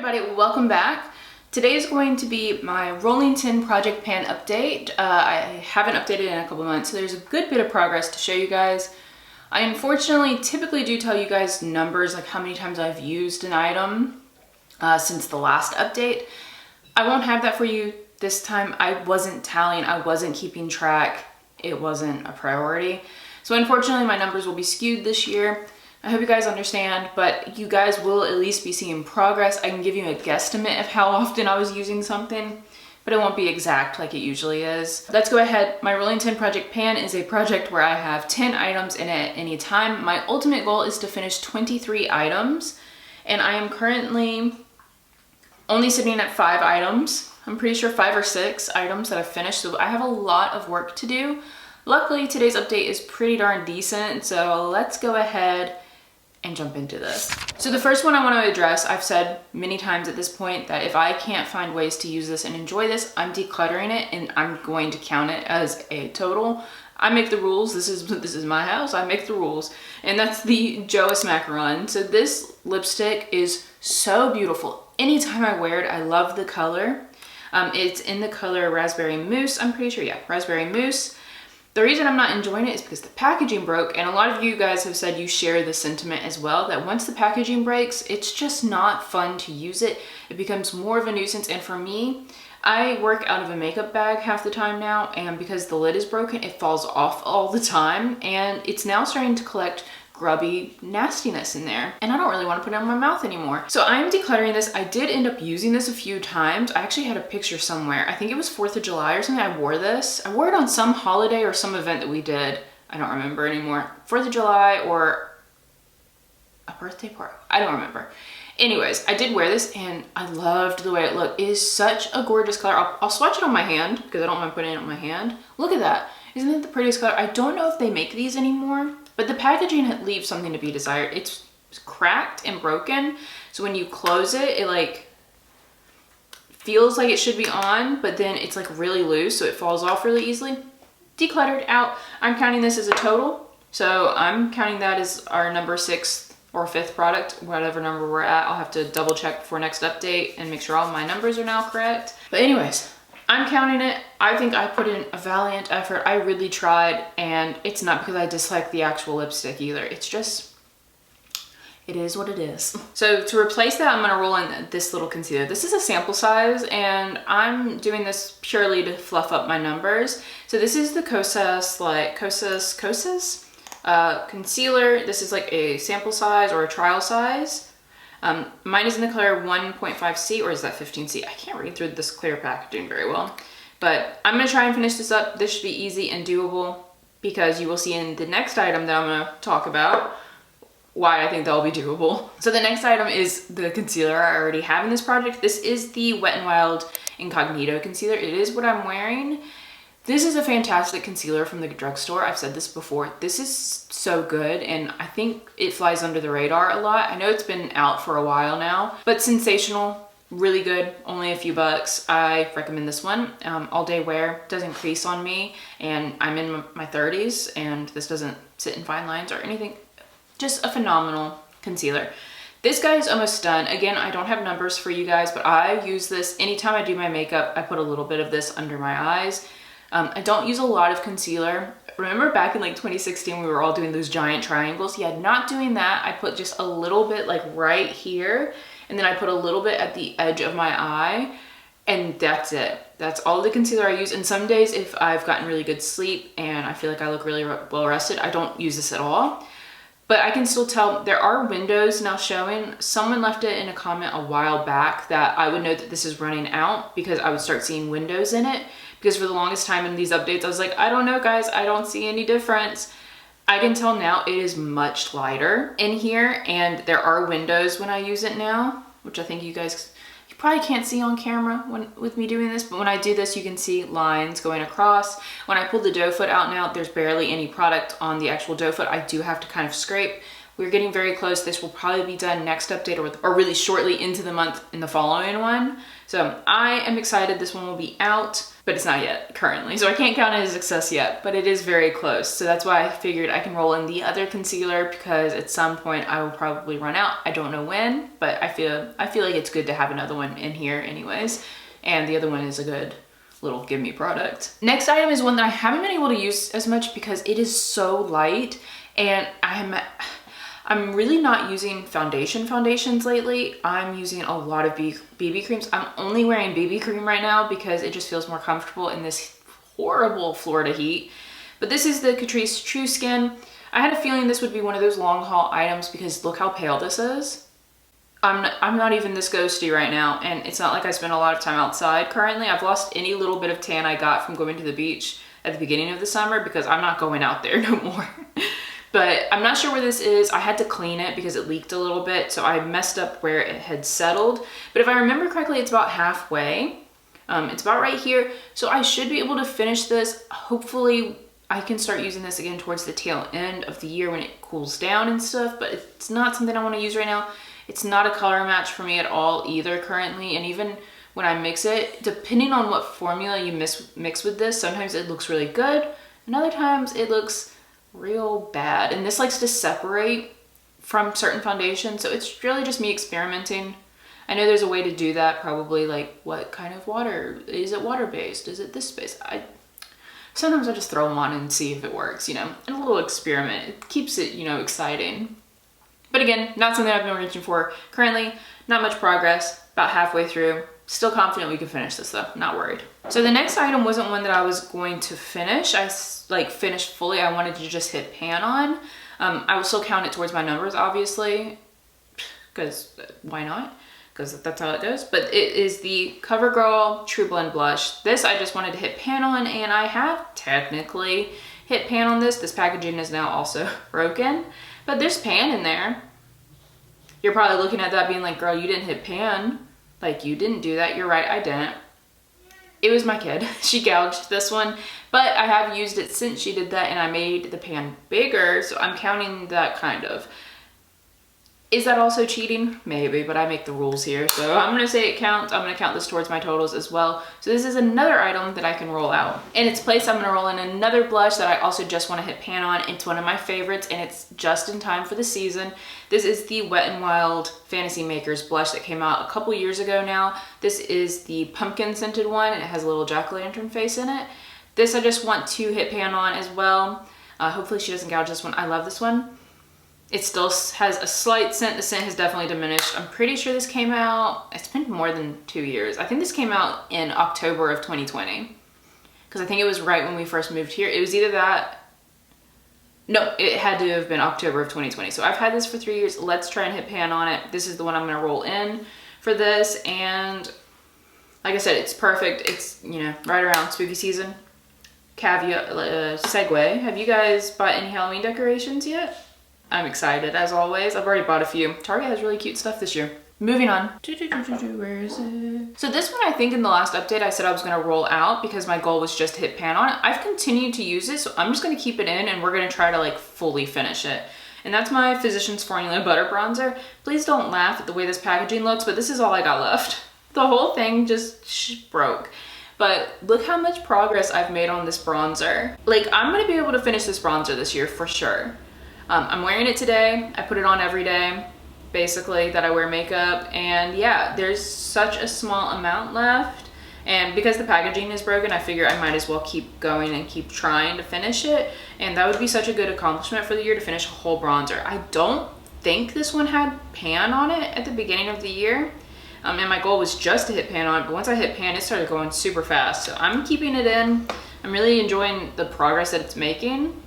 everybody, welcome back. Today is going to be my rolling tin project pan update. I haven't updated in a couple months, so there's a good bit of progress to show you guys. I unfortunately typically do tell you guys numbers, like how many times I've used an item since the last update. I won't have that for you this time. I wasn't tallying, I wasn't keeping track. It wasn't a priority. So unfortunately my numbers will be skewed this year. I hope you guys understand, but you guys will at least be seeing progress. I can give you a guesstimate of how often I was using something, but it won't be exact like it usually is. Let's go ahead. My rolling tin project pan is a project where I have 10 items in it at any time. My ultimate goal is to finish 23 items, and I am currently only sitting at 5 items. I'm pretty sure 5 or 6 items that I've finished, so I have a lot of work to do. Luckily, today's update is pretty darn decent, so let's go ahead and jump into this. So the first one I want to address, I've said many times at this point that if I can't find ways to use this and enjoy this, I'm decluttering it and I'm going to count it as a total. I make the rules. This is my house. I make the rules. And that's the Joas Macaron. So this lipstick is so beautiful. Anytime I wear it, I love the color. It's in the color Raspberry Mousse. I'm pretty sure, yeah, Raspberry Mousse. The reason I'm not enjoying it is because the packaging broke, and a lot of you guys have said you share the sentiment as well, that once the packaging breaks, it's just not fun to use it. It becomes more of a nuisance, and for me, I work out of a makeup bag half the time now, and because the lid is broken, it falls off all the time, and it's now starting to collect grubby nastiness in there, and I don't really want to put it in my mouth anymore. So I'm decluttering this. I did end up using this a few times. I actually had a picture somewhere. I think it was 4th of July or something. I wore this. I wore it on some holiday or some event that we did. I don't remember anymore. 4th of July or a birthday party. I don't remember. Anyways, I did wear this and I loved the way it looked. It is such a gorgeous color. I'll swatch it on my hand because I don't mind putting it on my hand. Look at that. Isn't it the prettiest color? I don't know if they make these anymore, but the packaging leaves something to be desired. It's cracked and broken, so when you close it, it like feels like it should be on, but then it's like really loose, so it falls off really easily. Decluttered, out. I'm counting this as a total, so I'm counting that as our number 6th or 5th product, whatever number we're at. I'll have to double check before next update and make sure all my numbers are now correct. But anyways, I'm counting it. I think I put in a valiant effort. I really tried, and it's not because I dislike the actual lipstick either. It's just, it is what it is. So to replace that, I'm gonna roll in this little concealer. This is a sample size, and I'm doing this purely to fluff up my numbers. So this is the Kosas concealer. This is like a sample size or a trial size. Mine is in the color 1.5C, or is that 15C? I can't read through this clear packaging very well, but I'm gonna try and finish this up. This should be easy and doable because you will see in the next item that I'm gonna talk about why I think that'll be doable. So the next item is the concealer I already have in this project. This is the Wet n Wild Incognito concealer. It is what I'm wearing. This is a fantastic concealer from the drugstore. I've said this before. This is so good, and I think it flies under the radar a lot. I know it's been out for a while now, but sensational, really good, only a few bucks. I recommend this one. All day wear, doesn't crease on me, and I'm in my 30s, and this doesn't sit in fine lines or anything. Just a phenomenal concealer. This guy is almost done. Again, I don't have numbers for you guys, but I use this anytime I do my makeup. I put a little bit of this under my eyes. I don't use a lot of concealer. Remember back in like 2016, we were all doing those giant triangles? Yeah, not doing that. I put just a little bit like right here, and then I put a little bit at the edge of my eye, and that's it. That's all the concealer I use. And some days if I've gotten really good sleep and I feel like I look really well rested, I don't use this at all. But I can still tell there are windows now showing. Someone left it in a comment a while back that I would know that this is running out because I would start seeing windows in it. Because for the longest time in these updates, I was like, I don't know guys, I don't see any difference. I can tell now it is much lighter in here, and there are windows when I use it now, which I think you probably can't see on camera with me doing this, but when I do this, you can see lines going across. When I pull the doe foot out now, there's barely any product on the actual doe foot. I do have to kind of scrape. We're getting very close. This will probably be done next update or really shortly into the month in the following one. So I am excited. This one will be out. but it's not yet currently. So I can't count it as a success yet, but it is very close. So that's why I figured I can roll in the other concealer, because at some point I will probably run out. I don't know when, but I feel like it's good to have another one in here anyways. And the other one is a good little give me product. Next item is one that I haven't been able to use as much because it is so light, and I'm really not using foundations lately. I'm using a lot of BB creams. I'm only wearing BB cream right now because it just feels more comfortable in this horrible Florida heat. But this is the Catrice TRuSkin. I had a feeling this would be one of those long haul items because look how pale this is. I'm not even this ghosty right now, and it's not like I spend a lot of time outside currently. I've lost any little bit of tan I got from going to the beach at the beginning of the summer because I'm not going out there no more. But I'm not sure where this is. I had to clean it because it leaked a little bit, so I messed up where it had settled. But if I remember correctly, it's about halfway. It's about right here. So I should be able to finish this. Hopefully I can start using this again towards the tail end of the year when it cools down and stuff, but it's not something I want to use right now. It's not a color match for me at all either currently, and even when I mix it, depending on what formula you mix with this, sometimes it looks really good, and other times it looks real bad. And this likes to separate from certain foundations, so it's really just me experimenting. I know there's a way to do that, probably like what kind of water, is it water-based, is it this based? Sometimes I just throw them on and see if it works, you know, and a little experiment. It keeps it, you know, exciting. But again, not something I've been reaching for currently. Not much progress, about halfway through. Still confident we can finish this though, not worried. So the next item wasn't one that I was going to finish. I like finished fully. I wanted to just hit pan on. I will still count it towards my numbers, obviously, because why not? Because that's how it goes. But it is the CoverGirl True Blend Blush. This I just wanted to hit pan on, and I have technically hit pan on this. This packaging is now also broken. But there's pan in there. You're probably looking at that being like, girl, you didn't hit pan. Like, you didn't do that. You're right, I didn't. It was my kid. She gouged this one. But I have used it since she did that, and I made the pan bigger, so I'm counting that kind of. Is that also cheating? Maybe, but I make the rules here. So I'm gonna say it counts. I'm gonna count this towards my totals as well. So this is another item that I can roll out. In its place, I'm gonna roll in another blush that I also just wanna hit pan on. It's one of my favorites, and it's just in time for the season. This is the Wet n Wild Fantasy Makers blush that came out a couple years ago now. This is the pumpkin scented one. It has a little jack-o'-lantern face in it. This I just want to hit pan on as well. Hopefully she doesn't gouge this one. I love this one. It still has a slight scent. The scent has definitely diminished. I'm pretty sure this came out, it's been more than 2 years. I think this came out in October of 2020. Because I think it was right when we first moved here. It was either that, no, it had to have been October of 2020. So I've had this for 3 years. Let's try and hit pan on it. This is the one I'm gonna roll in for this. And like I said, it's perfect. It's, you know, right around spooky season. Caveat, segue. Have you guys bought any Halloween decorations yet? I'm excited, as always. I've already bought a few. Target has really cute stuff this year. Moving on. Where is it? So this one, I think in the last update, I said I was gonna roll out because my goal was just to hit pan on it. I've continued to use it, so I'm just gonna keep it in, and we're gonna try to like fully finish it. And that's my Physicians Formula Butter Bronzer. Please don't laugh at the way this packaging looks, but this is all I got left. The whole thing just broke. But look how much progress I've made on this bronzer. Like, I'm gonna be able to finish this bronzer this year for sure. I'm wearing it today. I put it on every day, basically, that I wear makeup. And yeah, there's such a small amount left. And because the packaging is broken, I figure I might as well keep going and keep trying to finish it. And that would be such a good accomplishment for the year, to finish a whole bronzer. I don't think this one had pan on it at the beginning of the year. And my goal was just to hit pan on it, but once I hit pan, it started going super fast. So I'm keeping it in. I'm really enjoying the progress that it's making.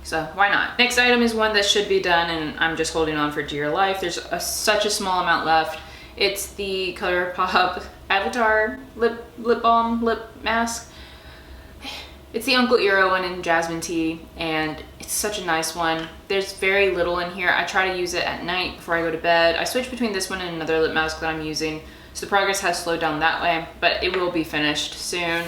So why not? Next item is one that should be done, and I'm just holding on for dear life. There's such a small amount left. It's the Colourpop Avatar lip balm, lip mask. It's the Uncle Eero one in Jasmine Tea, and it's such a nice one. There's very little in here. I try to use it at night before I go to bed. I switch between this one and another lip mask that I'm using, so the progress has slowed down that way, but it will be finished soon.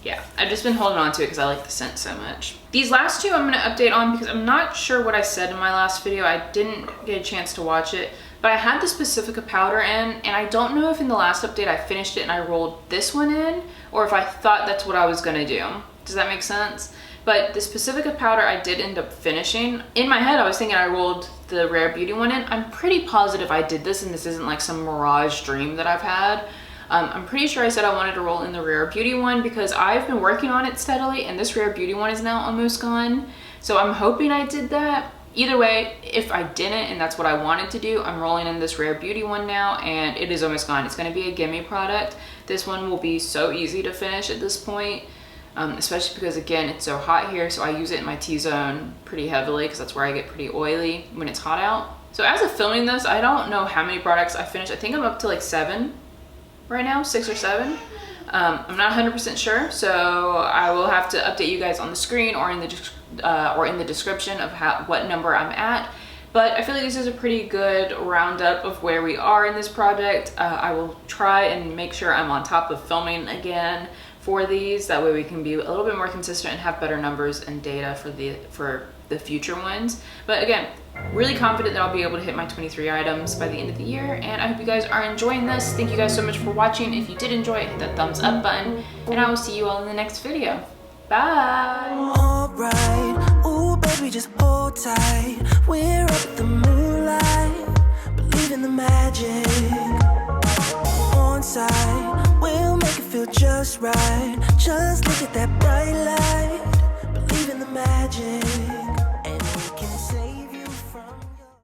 Yeah, I've just been holding on to it because I like the scent so much. These last two I'm going to update on because I'm not sure what I said in my last video. I didn't get a chance to watch it. But I had this Pacifica powder in, and I don't know if in the last update I finished it and I rolled this one in, or if I thought that's what I was gonna do. Does that make sense? But this Pacifica powder I did end up finishing. In my head I was thinking I rolled the Rare Beauty one in. I'm pretty positive I did this and this isn't like some mirage dream that I've had. I'm pretty sure I said I wanted to roll in the Rare Beauty one because I've been working on it steadily and this Rare Beauty one is now almost gone. So I'm hoping I did that. Either way, if I didn't and that's what I wanted to do, I'm rolling in this Rare Beauty one now and it is almost gone. It's gonna be a gimme product. This one will be so easy to finish at this point, especially because again, it's so hot here. So I use it in my T-zone pretty heavily because that's where I get pretty oily when it's hot out. So as of filming this, I don't know how many products I finished. I think I'm up to like 7 right now, 6 or 7. I'm not 100% sure, so I will have to update you guys on the screen or in the description of what number I'm at. But I feel like this is a pretty good roundup of where we are in this project. I will try and make sure I'm on top of filming again for these. That way we can be a little bit more consistent and have better numbers and data for the future ones. But again, really confident that I'll be able to hit my 23 items by the end of the year, and I hope you guys are enjoying this. Thank you guys so much for watching. If you did enjoy it, hit that thumbs up button, and I will see you all in the next video. Bye! Alright, ooh baby, just hold tight. We're up at the moonlight, believe in the magic. On side, we'll make it feel just right. Just look at that bright light, believe in the magic.